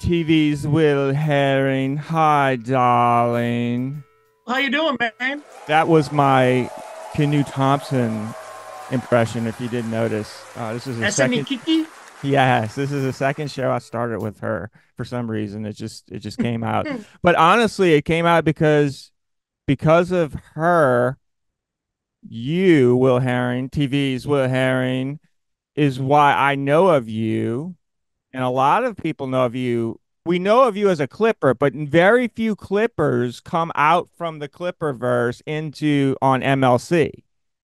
TV's Wil Herren. Hi, darling. How you doing, man? That was my Canoe Thompson impression, if you didn't notice. This is a SNE second. Kiki? Yes, this is a second show I started with her for some reason. It just came out. But honestly, it came out because of her, you, Wil Herren, TV's Wil Herren, is why I know of you. And a lot of people know of you. We know of you as a Clipper, but very few Clippers come out from the Clipperverse into on MLC.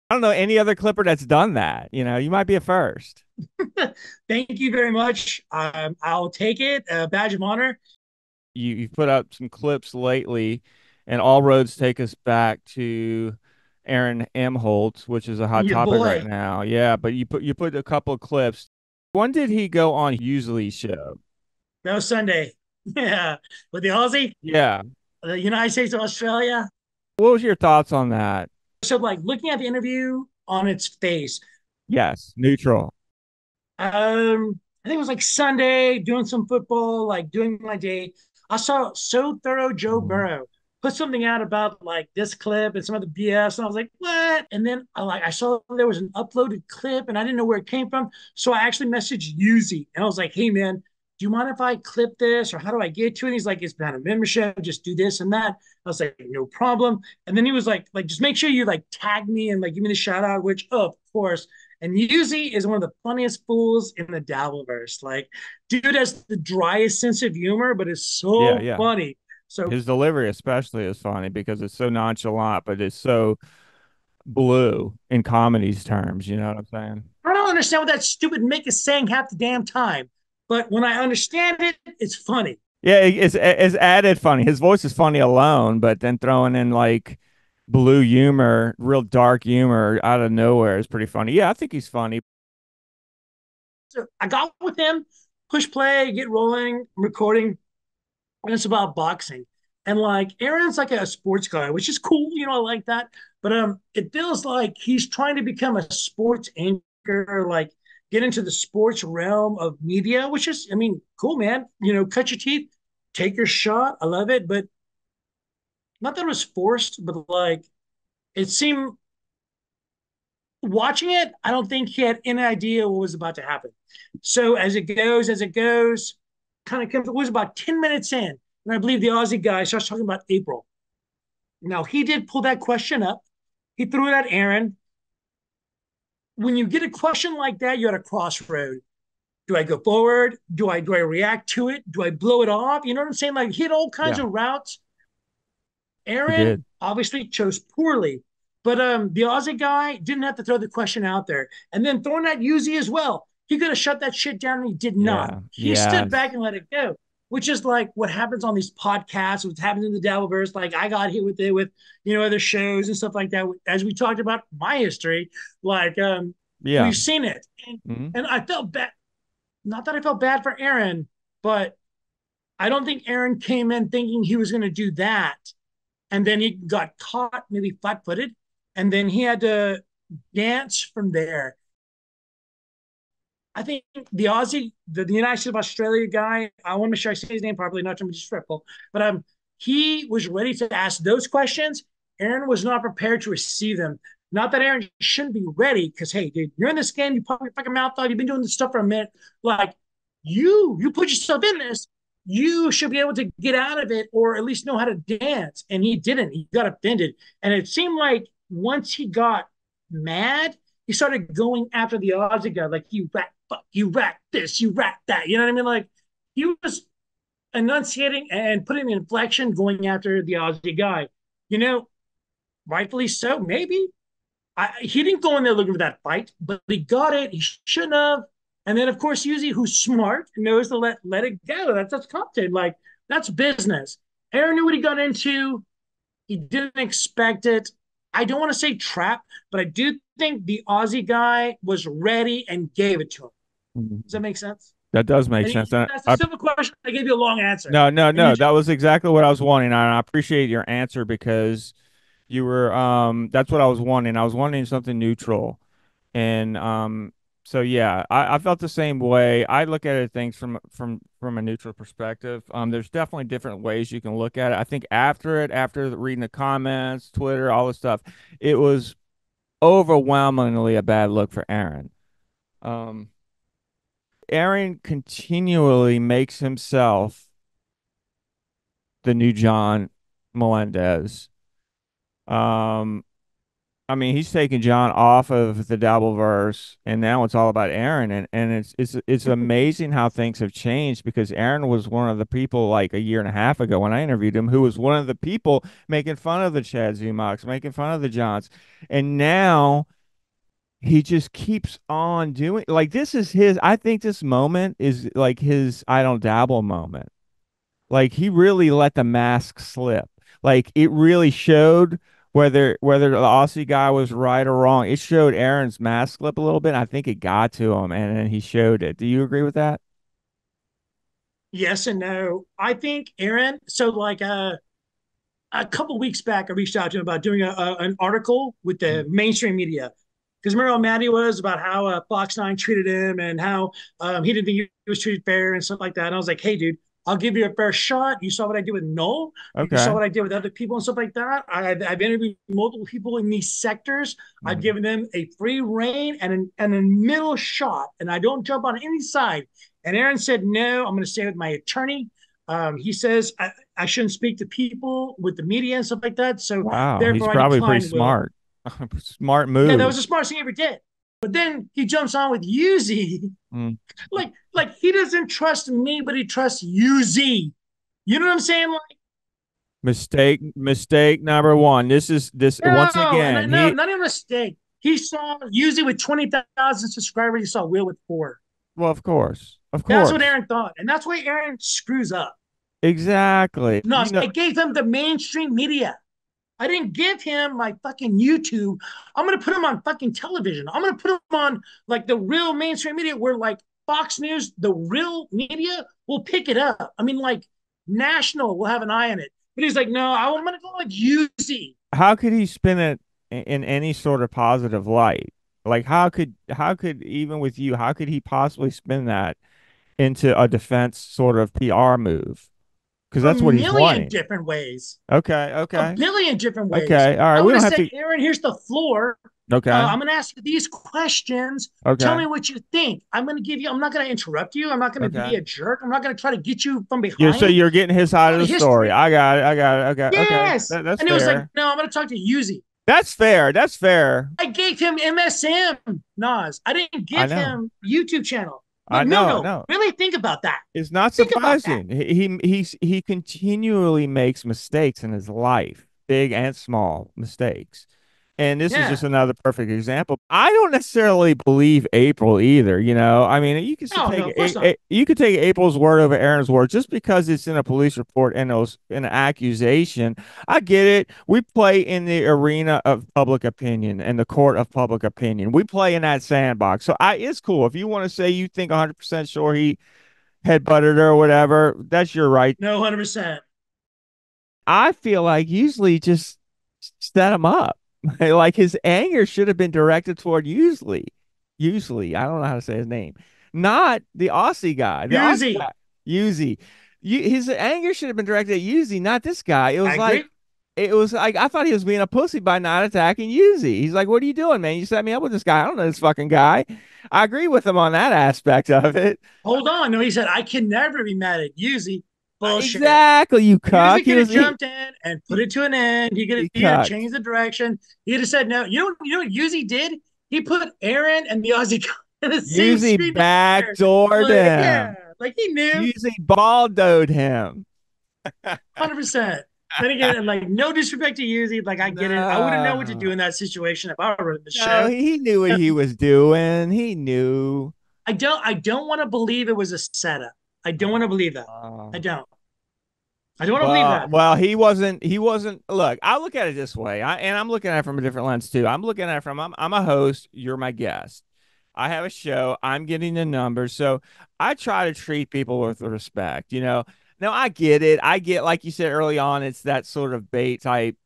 I don't know any other Clipper that's done that. You might be a first. Thank you very much. I'll take it. Badge of honor. You've put up some clips lately, and all roads take us back to Aaron Amholtz, which is a hot Your topic right boy. now. Yeah, but you put a couple of clips. When did he go on Usually's show? That was Sunday. Yeah. With the Aussie, Yeah. the United States of Australia. What was your thoughts on that? So, like, looking at the interview on its face, Yes, neutral. I think it was like Sunday, doing some football, like doing my day. I saw so thorough Joe Mhm. Burrow put something out about like this clip and some of the BS, and I was like, what? And then I saw there was an uploaded clip, and I didn't know where it came from, so I actually messaged Yuzi, and I was like, hey man, do you mind if I clip this, or how do I get to it? And he's like, it's been a membership, just do this and that. I was like, no problem. And then he was like, just make sure you like tag me and like give me the shout out, which of course. And Yuzi is one of the funniest fools in the Dabbleverse. Like, dude has the driest sense of humor, but it's Yeah, so yeah. funny. So His delivery especially is funny because it's so nonchalant, but it's so blue in comedy's terms. You know what I'm saying? I don't understand what that stupid Mick is saying half the damn time. But when I understand it, it's funny. Yeah, it's added funny. His voice is funny alone, but then throwing in like blue humor, real dark humor out of nowhere is pretty funny. Yeah, I think he's funny. So I got with him, push play, get rolling, recording, and it's about boxing. And like Aaron's like a sports guy, which is cool, I like that. But it feels like he's trying to become a sports anchor, like get into the sports realm of media, which is, I mean, cool, man. Cut your teeth, take your shot. I love it, but not that it was forced, but like it seemed watching it, I don't think he had any idea what was about to happen. So as it goes, kind of comes, it was about 10 minutes in. And I believe the Aussie guy starts talking about April. Now, he did pull that question up. He threw it at Aaron. When you get a question like that, you're at a crossroad. Do I go forward? Do I react to it? Do I blow it off? You know what I'm saying? Like, hit all kinds Yeah, of routes. he Aaron did. obviously chose poorly, but the Aussie guy didn't have to throw the question out there. And then throwing that Uzi as well. He could have shut that shit down and he did not. Yeah, He stood back yes. and let it go, which is like what happens on these podcasts, what happens in the Dabbleverse. Like I got hit with it with, other shows and stuff like that. As we talked about my history, like Yeah. we've seen it. Hmm. And I felt bad. Not that I felt bad for Aaron, but I don't think Aaron came in thinking he was going to do that and then he got caught maybe flat-footed, and then he had to dance from there. I think the Aussie, the United States of Australia guy, I want to make sure I say his name properly, not to be disrespectful, but he was ready to ask those questions. Aaron was not prepared to receive them. Not that Aaron shouldn't be ready, because hey, dude, you're in this game, you pop your fucking mouth off, you've been doing this stuff for a minute. Like you put yourself in this, you should be able to get out of it or at least know how to dance. And he didn't. He got offended. And it seemed like once he got mad, he started going after the Aussie guy, like you rat fuck, you rat this, you rat that. You know what I mean? Like he was enunciating and putting an inflection going after the Aussie guy. You know, rightfully so, maybe. He didn't go in there looking for that fight, but he got it. He shouldn't have. And then, of course, Yuzi, who's smart, knows to let it go. That's content. Like that's business. Aaron knew what he got into. He didn't expect it. I don't want to say trap, but I do think the Aussie guy was ready and gave it to him. Does that make sense? That does make And sense. that's a simple question. I gave you a long answer, No, no, and you no. That was exactly what I was wanting. And I appreciate your answer because you were that's what I was wanting. I was wanting something neutral. And So yeah, I felt the same way. I look at it things from a neutral perspective. There's definitely different ways you can look at it. I think after reading the comments, Twitter, all this stuff, it was overwhelmingly a bad look for Aaron. Um, Aaron continually makes himself the new John Melendez. Um, I mean, he's taken John off of the Dabbleverse, and now it's all about Aaron, and it's amazing how things have changed because Aaron was one of the people like a year and a half ago when I interviewed him, who was one of the people making fun of the Chad Zumox, making fun of the Johns, and now he just keeps on doing like this is his. I think this moment is like his I don't dabble moment. Like he really let the mask slip. Like it really showed whether the Aussie guy was right or wrong. It showed Aaron's mask slip a little bit. I think it got to him, and then he showed it. Do you agree with that? Yes and no. I think Aaron. So like a couple weeks back, I reached out to him about doing an article with the Mm. mainstream media because remember how mad he was about how Fox 9 treated him and how he didn't think he was treated fair and stuff like that. And I was like, hey, dude, I'll give you a fair shot. You saw what I did with Noel. You saw Okay. what I did with other people and stuff like that. I've interviewed multiple people in these sectors. I've Mm. given them a free reign and a middle shot, and I don't jump on any side. And Aaron said, no, I'm going to stay with my attorney. He says I shouldn't speak to people with the media and stuff like that. So Wow, he's therefore, I probably pretty declined Will. smart. Smart Yeah, that move. was the smartest thing he ever did. But then he jumps on with Uzi. Mm. Like he doesn't trust me, but he trusts Uzi. You know what I'm saying? Like, Mistake number one. This once no, again. and no, not even a mistake. He saw Uzi with 20,000 subscribers. He saw Will with four. Well, of course, of That's what course, Aaron thought, and that's why Aaron screws up. exactly. No, I gave him the mainstream media. I didn't give him my fucking YouTube. I'm gonna put him on fucking television. I'm gonna put him on like the real mainstream media where like Fox News, the real media will pick it up. I mean, like national will have an eye on it. But he's like, no, I'm gonna go with UZ. How could he spin it in any sort of positive light? Like how could even with you, how could he possibly spin that into a defense sort of PR move? Because A that's what he's million wanting. different ways. Okay, A okay, billion different ways. okay. All right, I we would have don't have said, to. Aaron, here's the floor. Okay, I'm going to ask you these questions. Tell okay, me what you think. I'm going to give you, I'm not going to interrupt you. I'm not going to okay. be a jerk. I'm not going to try to get you from Yeah, so behind. you're getting his side Tell of the the story. history. I got it. I got it. Okay, okay. Yes. That's And it was like, fair. no, I'm going to talk to Yuzi. That's fair. That's fair. I gave him MSM, Noz. I didn't I give know. him YouTube channel. I But no, know. no, No. really think about that. It's not Think about that. surprising. He continually makes mistakes in his life, big and small mistakes. And this is just Yeah. another perfect example. I don't necessarily believe April either, you know. I mean, No, no, of course not. You could take April's word over Aaron's word just because it's in a police report and it was an accusation. I get it. We play in the arena of public opinion and the court of public opinion. We play in that sandbox. So I it's cool. If you want to say you think 100% sure he headbutted her or whatever, that's your right. No, 100%. I feel like usually just set him up. Like his anger should have been directed toward Usually, I don't know how to say his name. Not the Aussie guy. The Aussie Yuzi. guy, Uzi. His anger should have been directed at Uzi, not this guy. I agree. It was like I thought he was being a pussy by not attacking Uzi. He's like, "What are you doing, man? You set me up with this guy. I don't know this fucking guy." I agree with him on that aspect of it. Hold on. No, he said, I can never be mad at Yuzi. Bullshit. Exactly, you cuck. Yuzi could have jumped in and put it to an end. He could have cucked. changed the direction. He could have said no. You know what Yuzi did? He put Aaron and the Aussie guy in the same Uzi street together. backdoored Like, yeah, him. like he knew Uzi baldoed him. 100%. Then again, like no disrespect to Yuzi, like I get it. I wouldn't know what to do No, in that situation if I were in the no, show. he knew what he was doing. He knew. I don't want to believe it was a setup. I don't want to believe that. I Oh. don't. I don't want to believe that. Well, he wasn't. Look, I look at it this way. I'm looking at it from a different lens too. I'm looking at it from I'm a host. You're my guest. I have a show. I'm getting the numbers, so I try to treat people with respect. You know. Now I get it. I get like you said early on. It's that sort of bait type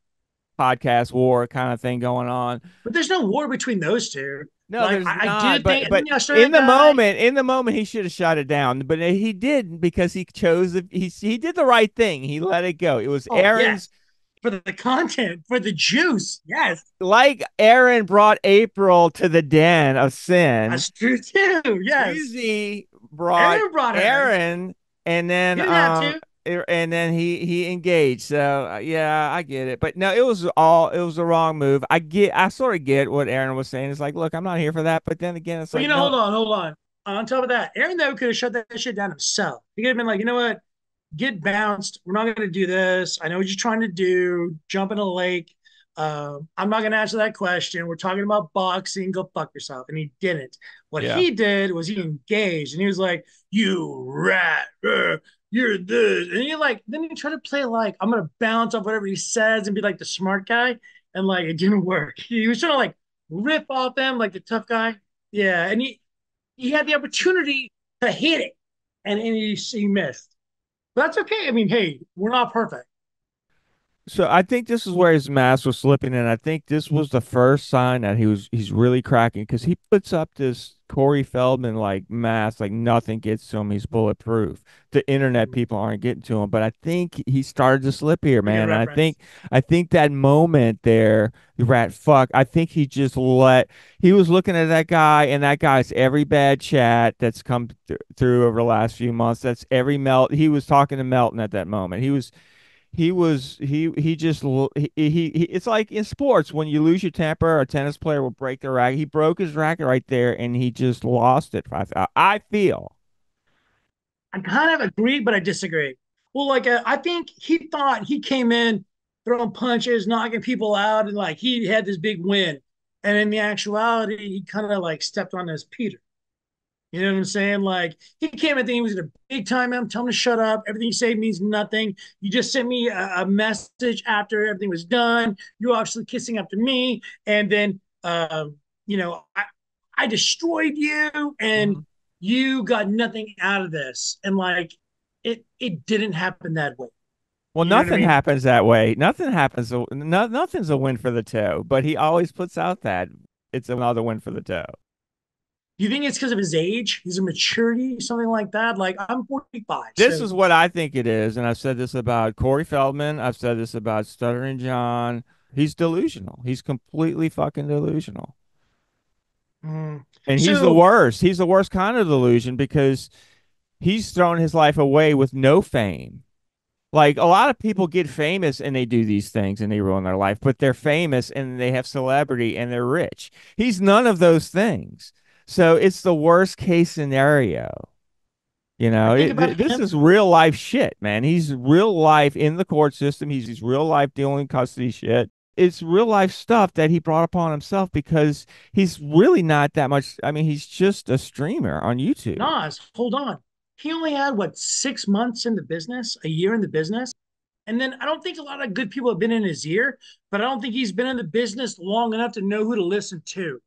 podcast war kind of thing going on. But there's no war between those two. No, Like there's I not. did think, and then I saw In that guy. the moment, he should have shut it down. But he didn't because he chose. He did the right thing. He let it go. It was Oh Aaron's. yes, for the content, for the juice. Yes, Like Aaron brought April to the den of sin. that's true too. Yes, Susie brought Aaron brought her. Aaron, He didn't have to. and then he engaged. So yeah, I get it. But no, it was the wrong move. I sort of get what Aaron was saying. It's like, look, I'm not here for that. But then again, it's But like, no, hold on, hold on. On top of that, Aaron though could have shut that shit down himself. He could have been like, you know what, get bounced. We're not going to do this. I know what you're trying to do. Jump in a lake. I'm not going to answer that question. We're talking about boxing. Go fuck yourself. And he didn't. What yeah. he did was he engaged and he was like, you rat. You're this. And he like, then he tried to play like, I'm going to bounce off whatever he says and be like the smart guy. And like, it didn't work. He was trying to like rip off them like the tough guy. Yeah. And he had the opportunity to hit it and he missed. But that's okay. I mean, hey, we're not perfect. So I think this is where his mask was slipping, and I think this was the first sign that he's really cracking because he puts up this Corey Feldman like mask, like nothing gets to him. He's bulletproof. The internet people aren't getting to him, but I think he started to slip here, We get a man. And reference. I think that moment there, the rat fuck. I think he just let he was looking at that guy, and that guy's every bad chat that's come through over the last few months. That's every melt. He was talking to Melton at that moment. He just it's like in sports when you lose your temper, a tennis player will break their racket. He broke his racket right there and he just lost it. I feel. I kind of agree, but I disagree. Well, like I think he thought he came in throwing punches, knocking people out, and like he had this big win. And in the actuality, he kind of like stepped on his Peter. You know what I'm saying? Like he came in thinking he was in a big time. I'm telling him to shut up. Everything you say means nothing. You just sent me a message after everything was done. You're obviously kissing after me, and then you know I destroyed you, and Mhm. you got nothing out of this. And like it didn't happen that way. Well, You know what I nothing mean? happens that way. Nothing happens. Nothing's a win for the toe, but he always puts out that it's another win for the toe. Do you think it's because of his age, his immaturity, something like that? Like I'm 45, This so is what I think it is, and I've said this about Corey Feldman. I've said this about Stuttering John. He's delusional. He's completely fucking delusional. mm. And he's the So worst. He's the worst kind of delusion because he's thrown his life away with no fame. Like a lot of people get famous and they do these things and they ruin their life, but they're famous and they have celebrity and they're rich. He's none of those things. So it's the worst case scenario. You I know, think about this him. is real life shit, man. He's real life in the court system. He's real life dealing custody shit. It's real life stuff that he brought upon himself because he's really not that much. I mean, he's just a streamer on YouTube. Nas, hold on. He only had what 6 months in the business, a year in the business. And then I don't think a lot of good people have been in his ear, but I don't think he's been in the business long enough to know who to listen to.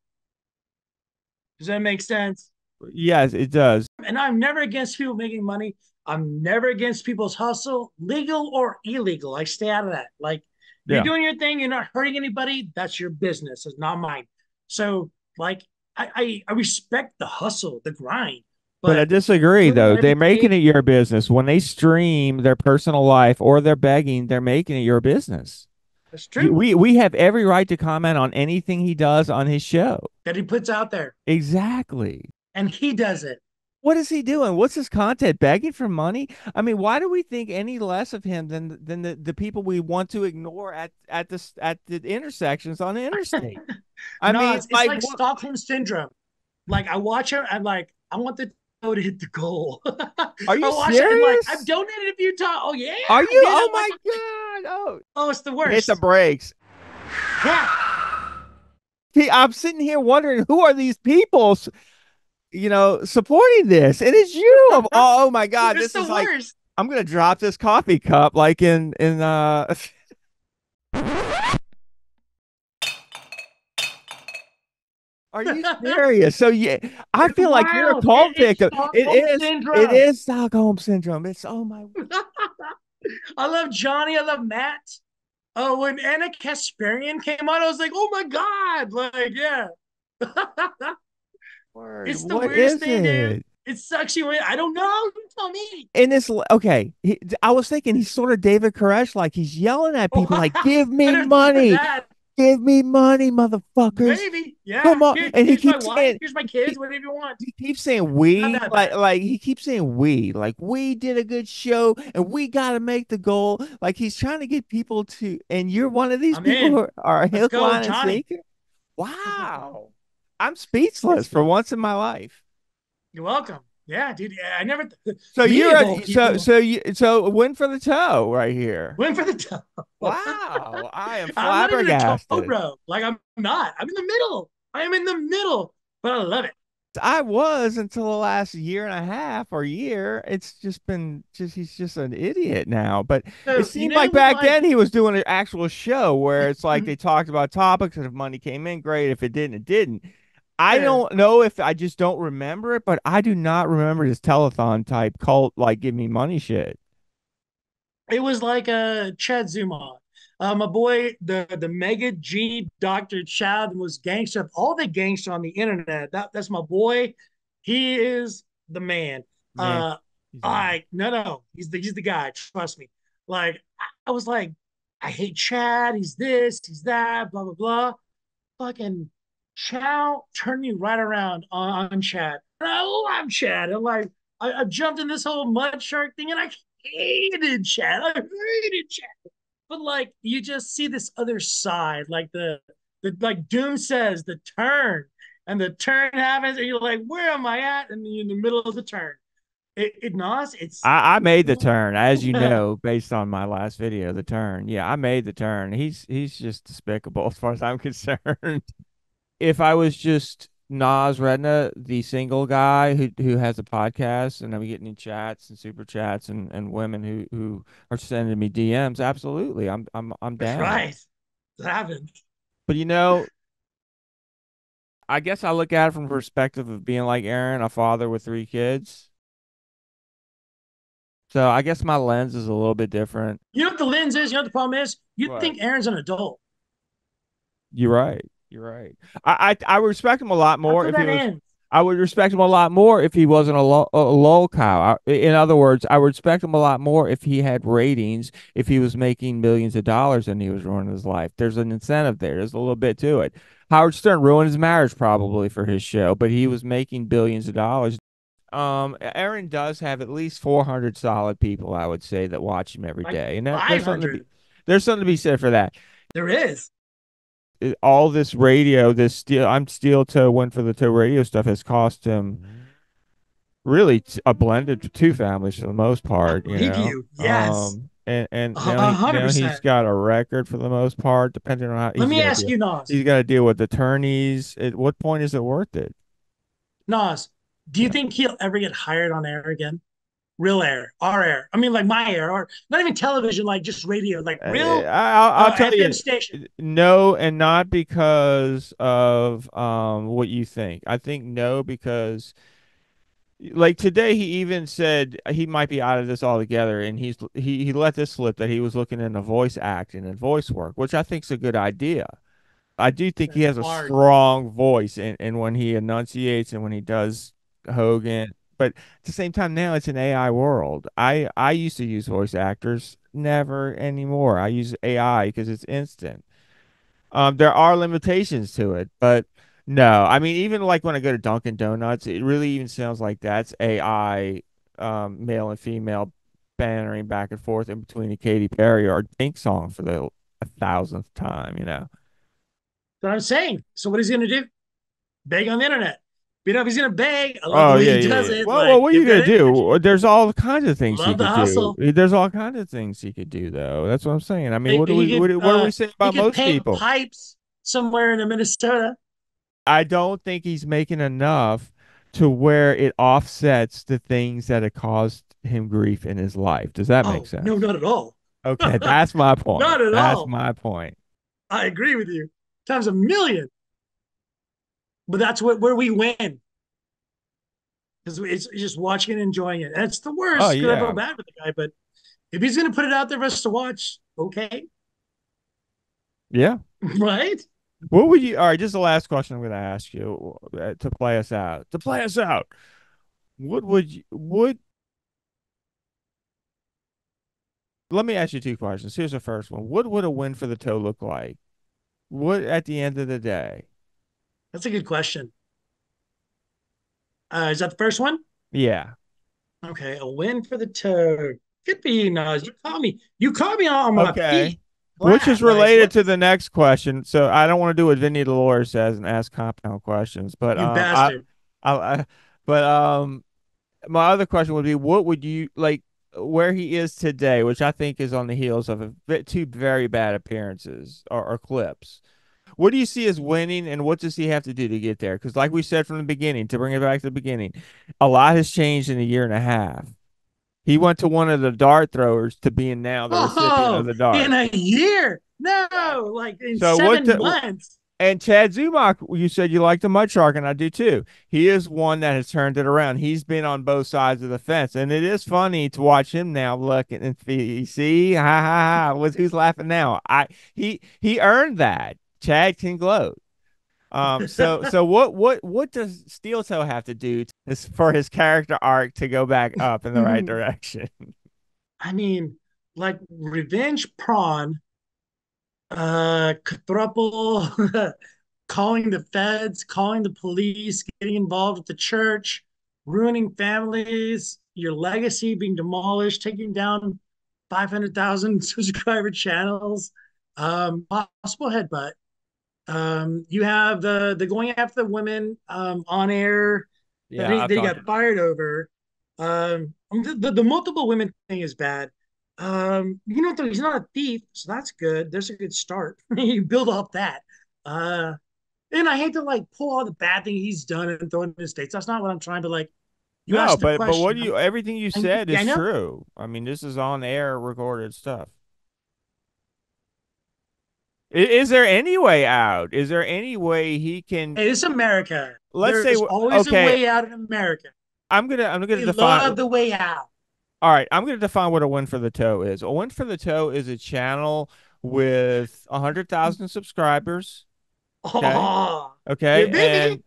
Does that make sense? Yes, it does. And I'm never against people making money. I'm never against people's hustle, legal or illegal. I stay out of that. Like you're Yeah. doing your thing, you're not hurting anybody. That's your business. It's not mine. So like I respect the hustle, the grind, But I but disagree, doing it though. They're every making day, it your business. When they stream their personal life or they're begging, they're making it your business. that's true. We have every right to comment on anything he does on his show. That he puts out there. Exactly. And he does it. What is he doing? What's his content? Begging for money? I mean, why do we think any less of him than the people we want to ignore at the intersections on the interstate? I No, mean, it's like like what Stockholm syndrome. Like I watch him, I'm like, I want the toe to hit the goal. are I you watch it and like I've serious? donated a few times. Oh yeah, Are I you? did. Oh I'm like, my God. Oh, oh, it's the hit the worst. brakes. Yeah, See, I'm sitting here wondering who are these people, supporting this? And it's you. Oh my God, it's this the is like worst. I'm gonna drop this coffee cup like in. Are you serious? So yeah, I It's feel like you're a wild. cult It's victim. Stockholm It syndrome. is Stockholm syndrome. It's oh my. I love Johnny. I love Matt. Oh, when Anna Kasparian came on, I was like, oh my god, like yeah. Word. It's the What weirdest is thing, dude. it? It sucks you in. I don't know. You tell me. And it's okay. I was thinking he's sort of David Koresh, like he's yelling at Oh, people, like, "Give I me never thought of money, that. give me money, motherfuckers! Maybe. Yeah. Come on!" Here, And here's my wife. Here's my kids. Whatever you want. he keeps saying Not we, that bad. he keeps saying we, like we did a good show and we got to make the goal. Like he's trying to get people to, and you're one of these I'm people in. who are Let's hook, go, line, and Johnny. sinker. Wow, I'm speechless It's for once in my life. You're welcome. Yeah, dude. I never. So Me you're of a all people so win for the toe right here. went for the toe. Wow, I am I'm not even a toe flabbergasted. bro. Like I'm not. I'm in the middle. I am in the middle, but I love it. I was until the last year and a half or year. It's just been just he's just an idiot now. But it So you seemed know, like with back like, then he was doing an actual show where it's like they talked about topics and if money came in, great. If it didn't, it didn't. I uh, don't know if I just don't remember it, but I do not remember this telethon type cult like give me money shit. it was like a Chad Zumon. My boy, the mega G Dr. Chad was gangster. All the gangster on the internet. That's my boy. He is the man. Meh. He's meh. No, he's the guy. Trust me. Like I was like, I hate Chad. He's this, he's that, blah blah blah. Fucking Chow turned me right around on Chad. And I love Chad. And like I jumped in this whole mud shark thing and I hated Chad. I hated Chad. But like you just see this other side, like the like Doom says, the turn. And the turn happens, and you're like, where am I at? And you're in the middle of the turn. It Nas, it's I made the turn, as you know, based on my last video, the turn. Yeah, I made the turn. He's just despicable as far as I'm concerned. If I was just Noz REDNA, the single guy who has a podcast, and I'm getting chats and super chats and women who are sending me DMs, absolutely, I'm down. right. It happened. But I guess I look at it from the perspective of being like Aaron, a father with three kids. So I guess my lens is a little bit different. You know what the lens is? You know what the problem is? You What? think Aaron's an adult. You're right. You're right. I respect him a lot That's more where if he that was. ends. I would respect him a lot more if he wasn't a lol cow. In other words, I would respect him a lot more if he had ratings, if he was making millions of dollars and he was ruining his life. There's an incentive there. There's a little bit to it. Howard Stern ruined his marriage probably for his show, but he was making billions of dollars. Aaron does have at least 400 solid people, I would say, that watch him every Like day, and500. there's something to be said for that. There is. All this radio, this steel toe went for the toe radio stuff has cost him really a blended two families for the most I part, believe you. Yes. and A hundred now he's percent. got a record for the most part, depending on how Let me ask you, Nas. he's got to deal with attorneys. At what point is it worth it? Nas, do you Yeah. think he'll ever get hired on air again? Real air, our air. I mean, like my air, or not even television, like just radio, like real I'll tell FM you station. no, and not because of what you think. I think no because like today he even said he might be out of this altogether, and he let this slip that he was looking into voice acting and voice work, which I think is a good idea. I do think he That's has a hard. strong voice and when he enunciates and when he does Hogan. But at the same time, now it's an AI world. I used to use voice actors, never anymore. I use AI because it's instant. There are limitations to it, but no, I mean, even like when I go to Dunkin' Donuts, it really even sounds like that's AI, male and female bantering back and forth in between a Katy Perry or Pink song for the 1,000th time. That's what I'm saying. So what is he gonna do? Beg on the internet. You know, if he's gonna beg, I love the Oh way yeah, he yeah, does yeah. it. Well, Like, what are you give that gonna energy. do? There's all kinds of things he Love the could do. hustle. There's all kinds of things he could do, though. That's what I'm saying. I mean, what do we say He about could most paint people? pipes somewhere in Minnesota. I don't think he's making enough to where it offsets the things that have caused him grief in his life. Does that make Oh no, sense? not at all. Okay, that's my point. Not at That's all. my point. I agree with you. Times a million. But that's where we win. Because it's just watching and enjoying it. And it's the Oh worst because I feel yeah, bad for the guy. But if he's gonna put it out there for us to watch, okay. yeah. Right? What would you? All right, just the last question I'm going to ask you to play us out. To play us out, what would you? Would let me ask you two questions. Here's the first one. What would a win for the toe look like? What at the end of the day? That's a good question. Is that the first one? Yeah. Okay, a win for the toe. Good for you, Nas. You caught me on my Okay. feet. Which is Glad. Like, related what to was the next question. So I don't want to do what Vinny Dolores says and ask compound questions, but you bastard? I but my other question would be, what would you like where he is today, which I think is on the heels of two very bad appearances or clips. What do you see as winning, and what does he have to do to get there? Because, like we said from the beginning, to bring it back to the beginning, a lot has changed in a year and a half. He went to one of the dart throwers to being now the recipient of Oh, the in dart. a year? No, Exactly. like in So what seven the months. and Chad Zumach, you said you like the Mud Shark, and I do too. He is one that has turned it around. He's been on both sides of the fence, and it is funny to watch him now. Look and see, ha ha ha. Who's laughing now? He earned that. Chad can gloat. So what does Steel Toe have to do for his character arc to go back up in the right direction? I mean, like Revenge Prawn, quadruple, calling the feds, calling the police, getting involved with the church, ruining families, your legacy being demolished, taking down 500,000 subscriber channels, possible headbutt. You have the going after the women on air Yeah, I've that he talked got about. fired over. The multiple women thing is bad. You know, he's not a thief, so that's good. There's a good start. You build off that. Uh, and I hate to like pull all the bad thing he's done and throw it in the states. That's not what I'm trying. But like, you No, asked the but what question. do you? Everything you said Yeah, is I know. true. I mean, this is on air recorded stuff. Is there any way out? Is there any way he can? Hey, it's America. Let's say, There's always a okay, way out in America. I'm gonna They define. love the way out. All right, I'm gonna define what a win for the toe is. A win for the toe is a channel with 100,000 subscribers. Okay, Oh, yeah, okay, baby.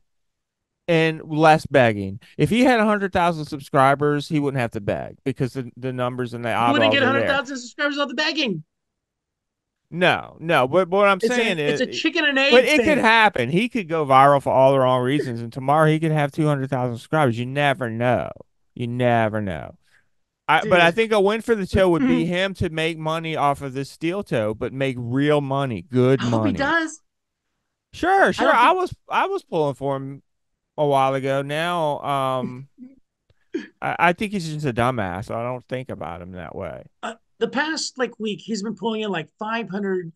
and less begging. If he had 100,000 subscribers, he wouldn't have to beg because the numbers and the You wouldn't eyeballs get are there. 100,000 subscribers off the begging. No, no. But what I'm saying It's a is, chicken and but egg it could thing, happen. He could go viral for all the wrong reasons, and tomorrow he could have 200,000 subscribers. You never know. You never know. But I dude. think a win for the toe would be I him to make money off of this steel toe, but make real money, good hope he money. does. Sure, I sure. don't think I was pulling for him a while ago. Now, I think he's just a dumbass. I don't think about him that way. the past like week he's been pulling in like 500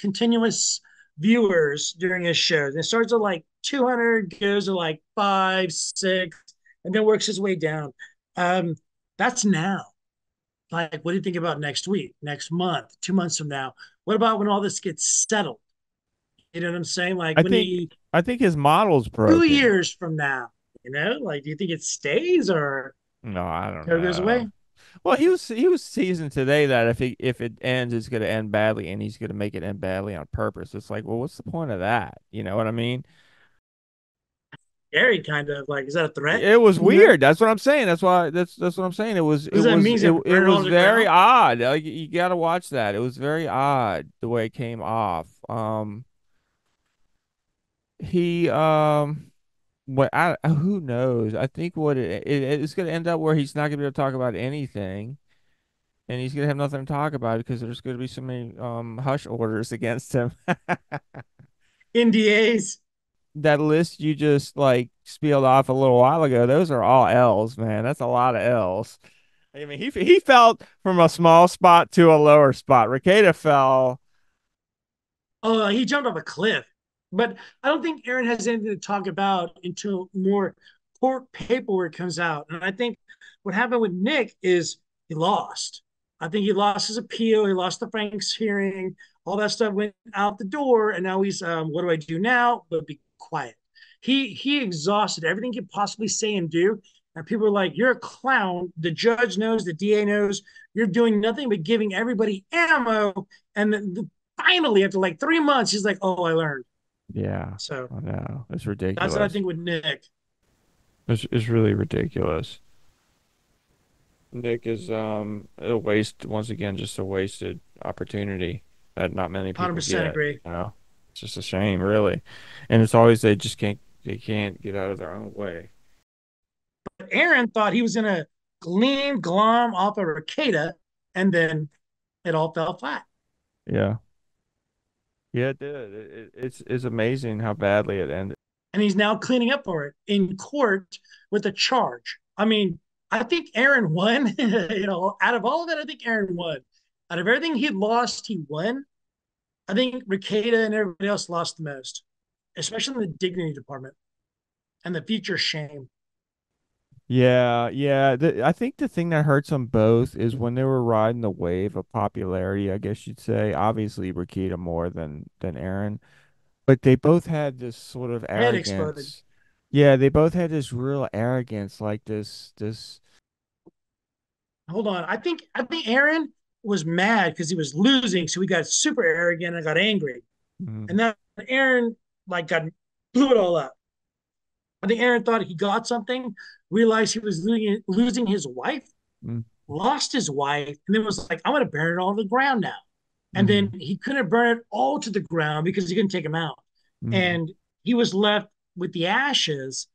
continuous viewers during his shows. It starts at like 200, goes to like 5, 6, and then works his way down. Um, that's now. Like, what do you think about next week, next month, 2 months from now? What about when all this gets settled? You know what I'm saying? Like I when think he I think his model's two broken. years from now, you know, like do you think it stays or No, I don't goes away? know. Well, he was seasoned today that if it ends, it's going to end badly, and he's going to make it end badly on purpose. It's like, well, what's the point of that? You know what I mean? Scary, kind of like, is that a threat? It was You know, weird. That's what I'm saying. That's what I'm saying. does that mean he's gonna It burn it all was to the very ground? odd. Like you got to watch that. It was very odd the way it came off. He what I who knows? I think it's going to end up where he's not going to be able to talk about anything, and he's going to have nothing to talk about because there's going to be so many hush orders against him. NDAs. That list you just like spieled off a little while ago, those are all L's, man. That's a lot of L's. I mean, he felt from a small spot to a lower spot. Rekieta fell. Oh, he jumped off a cliff. But I don't think Aaron has anything to talk about until more court paperwork comes out. And I think what happened with Nick is he lost. I think he lost his appeal. He lost the Frank's hearing. All that stuff went out the door. And now he's, what do I do now? But be quiet. He exhausted everything he could possibly say and do. And people are like, you're a clown. The judge knows, the DA knows. You're doing nothing but giving everybody ammo. And finally, after like 3 months, he's like, "Oh, I learned." Yeah, So I know. It's that's what I ridiculous. think with Nick. It's really ridiculous. Nick is a waste once again, just a wasted opportunity that not many people 100% get, agree. you know. It's just a shame, really. And it's always they can't get out of their own way. But Aaron thought he was going to glom off of Rekieta, and then it all fell flat. Yeah. Yeah, it did. It's amazing how badly it ended. And he's now cleaning up for it in court with a charge. I mean, I think Aaron won. Out of all of it, I think Aaron won. Out of everything he lost, he won. I think Rekieta and everybody else lost the most, especially in the dignity department and the future shame. Yeah, yeah. I think the thing that hurts them both is when they were riding the wave of popularity, I guess you'd say. Obviously, Rekieta more than Aaron, but they both had this sort of Head exploded. arrogance. Yeah, they both had this real arrogance, like this. Hold on. I think Aaron was mad because he was losing, so he got super arrogant and got angry. Mm, And then Aaron like got blew it all up. I think Aaron thought he got something, realized he was losing his wife, mm, lost his wife, and then was like, I'm going to burn it all to the ground now. And then mm, he couldn't burn it all to the ground because he couldn't take him out. mm, And he was left with the ashes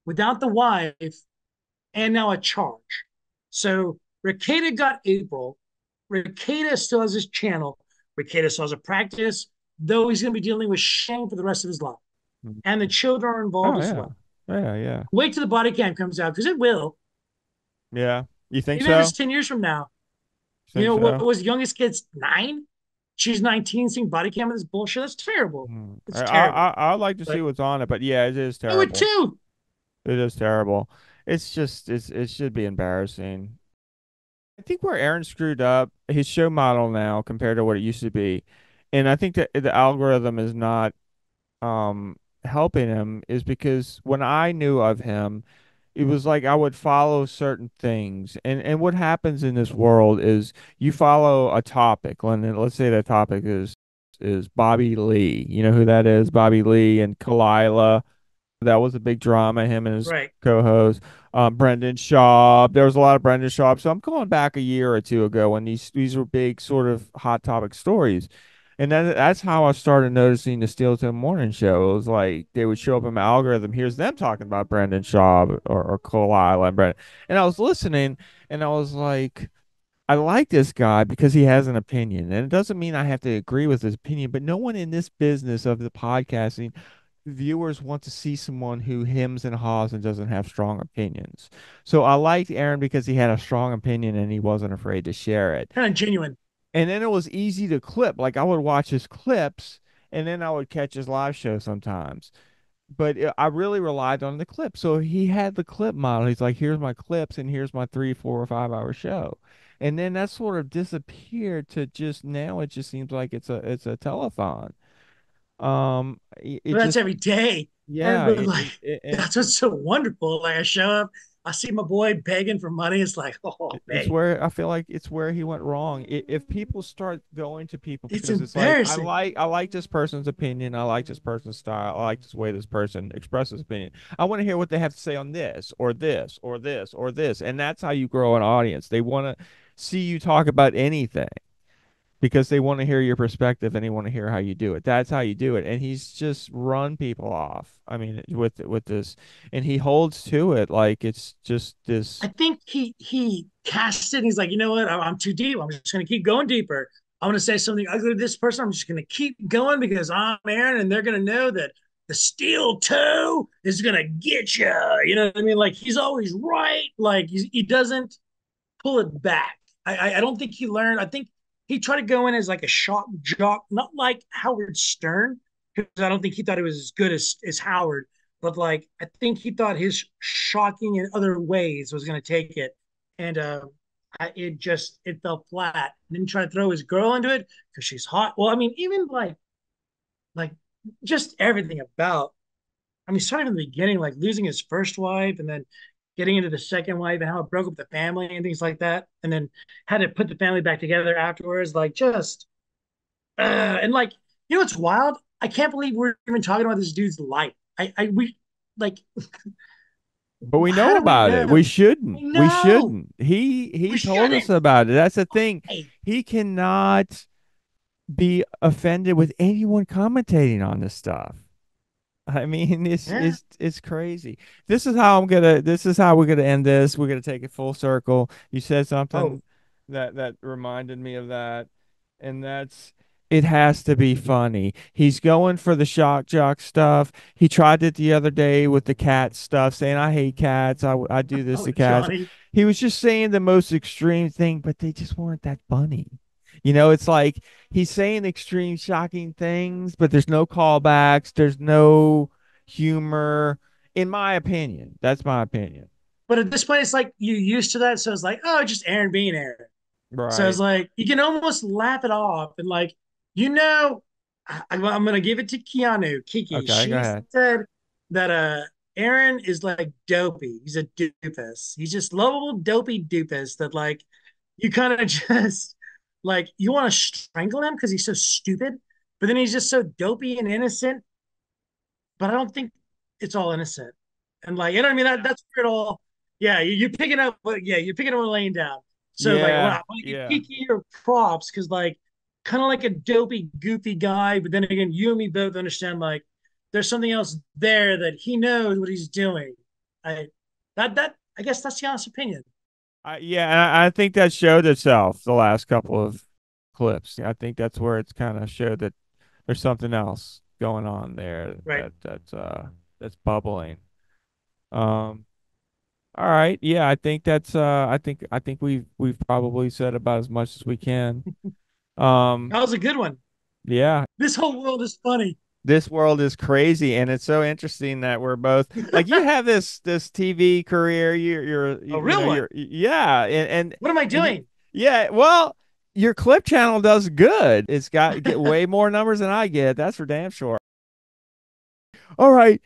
without the wife and now a charge. So Rekieta got April. Rekieta still has his channel. Rekieta still has a practice, though he's going to be dealing with shame for the rest of his life. mm. And the children are involved Oh as yeah, well. yeah, yeah, Wait till the body cam comes out because it will. yeah. You think Even if it's so? 10 years from now. Think What so? was the youngest kid's 9? She's 19 seeing body cam of this bullshit. That's terrible. Mm. It's terrible. I'd like to see But what's on it, but yeah, it is I would terrible. too. It is terrible. It's just it should be embarrassing. I think where Aaron screwed up, his show model now compared to what it used to be, and I think that the algorithm is not helping him is because when I knew of him, it was like I would follow certain things. And what happens in this world is you follow a topic. And then let's say that topic is Bobby Lee. You know who that is? Bobby Lee and Kalila. That was a big drama, him and his Right. co-host, Brendan Schaub. There was a lot of Brendan Schaub. So I'm going back a year or two ago when these were big sort of hot topic stories. And that's how I started noticing the Steel Toe Morning Show. It was like they would show up in my algorithm. Here's them talking about Brendan Schaub or Cole Isla and Brendan. And I was listening and I was like, I like this guy because he has an opinion. And it doesn't mean I have to agree with his opinion, but no one in this business of the podcasting viewers want to see someone who hems and haws and doesn't have strong opinions. So I liked Aaron because he had a strong opinion and he wasn't afraid to share it. Kind of genuine. And then it was easy to clip. Like I would watch his clips and then I would catch his live show sometimes. But I really relied on the clip. So he had the clip model. He's like, here's my clips and here's my 3, 4, or 5 hour show. And then that sort of disappeared to just now it just seems like it's a telethon. It But that's just every day. And yeah, but like that's what's so wonderful. Like I show up, I see my boy begging for money. It's like, oh it's man, where I feel like it's where he went wrong. If people start going to people it's because it's like embarrassing. I like this person's opinion, I like this person's style, I like this way this person expresses opinion. I want to hear what they have to say on this or this or this or this, and that's how you grow an audience. They want to see you talk about anything because they want to hear your perspective and they want to hear how you do it. That's how you do it. And he's just run people off. I mean, with this, and he holds to it like it's just I this. think he cast it. And he's like, you know what? I'm too deep. I'm just gonna keep going deeper. I'm gonna say something ugly to this person. I'm just gonna keep going because I'm Aaron, and they're gonna know that the steel toe is gonna get you. You know what I mean? Like he's always right. Like he doesn't pull it back. I don't think he learned. I think he tried to go in as like a shock jock, not like Howard Stern, because I don't think he thought it was as good as Howard, but like I think he thought his shocking in other ways was going to take it, and it fell flat. And then he tried to throw his girl into it because she's hot. Well, I mean, even like just everything about. I mean, starting from the beginning, like losing his first wife and then getting into the second wife and how it broke up the family and things like that, and then had to put the family back together afterwards. Like just and like what's wild? I can't believe we're even talking about this dude's life. We like, But we how know do we about it. We know? I shouldn't. We know shouldn't. He we told us shouldn't. about it. That's the thing. Hey, He cannot be offended with anyone commentating on this stuff. I mean, yeah. it's crazy. This is how we're gonna end this. We're gonna take it full circle. You said Oh, something that reminded me of that, and that's it has to be funny. He's going for the shock jock stuff. He tried it the other day with the cat stuff, saying I hate cats. I do this oh, to cats. Johnny. He was just saying the most extreme thing, but they just weren't that funny. It's like he's saying extreme, shocking things, but there's no callbacks. There's no humor, in my opinion. That's my opinion. But at this point, it's like you used to that, so it's like, oh, just Aaron being Aaron. So it's Right. like you can almost laugh it off and like, you know, I'm gonna give it to Kiki. Okay, go She ahead. said that Aaron is like dopey. He's a doofus. He's just lovable dopey doofus that like you kind of just like you want to strangle him because he's so stupid, but then he's just so dopey and innocent. But I don't think it's all innocent. And like, you know what I mean? That's where it all, yeah, you're picking up, but yeah, you're picking up and laying down. So like, Yeah, wow, I want to give yeah. Kiki your props because like, kind of like a dopey, goofy guy. But then again, you and me both understand like, there's something else there that he knows what he's doing. I I guess that's the honest opinion. Yeah, and I think that showed itself the last couple of clips. I think that's where it's kind of showed that there's something else going on there Right. that's bubbling. Um, all right. Yeah, I think I think we've probably said about as much as we can. Um, That was a good one. yeah, This whole world is funny. this world is crazy, and it's so interesting that we're both like you have this TV career. A real one. yeah, What am I and doing? yeah. Well, your clip channel does good. It's got get way more numbers than I get. That's for damn sure. All right,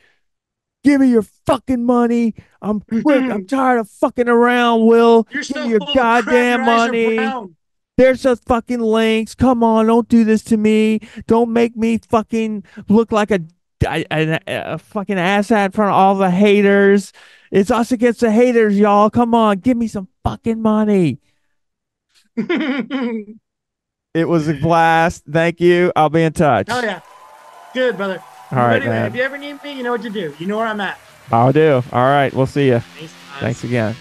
give me your fucking money. I'm quick. I'm You're tired of fucking around, Will. Give me so your full of crap. Your goddamn eyes are money. brown. There's the fucking links. Come on, don't do this to me. Don't make me fucking look like a fucking asshat in front of all the haters. It's us against the haters, y'all. Come on, give me some fucking money. Hell It was a blast. Thank you. I'll be in touch. yeah. Good, brother. All right, If man. you ever need me, you know what to do. You know where I'm at. I'll do. All right, we'll see you. Thanks, guys. Thanks again.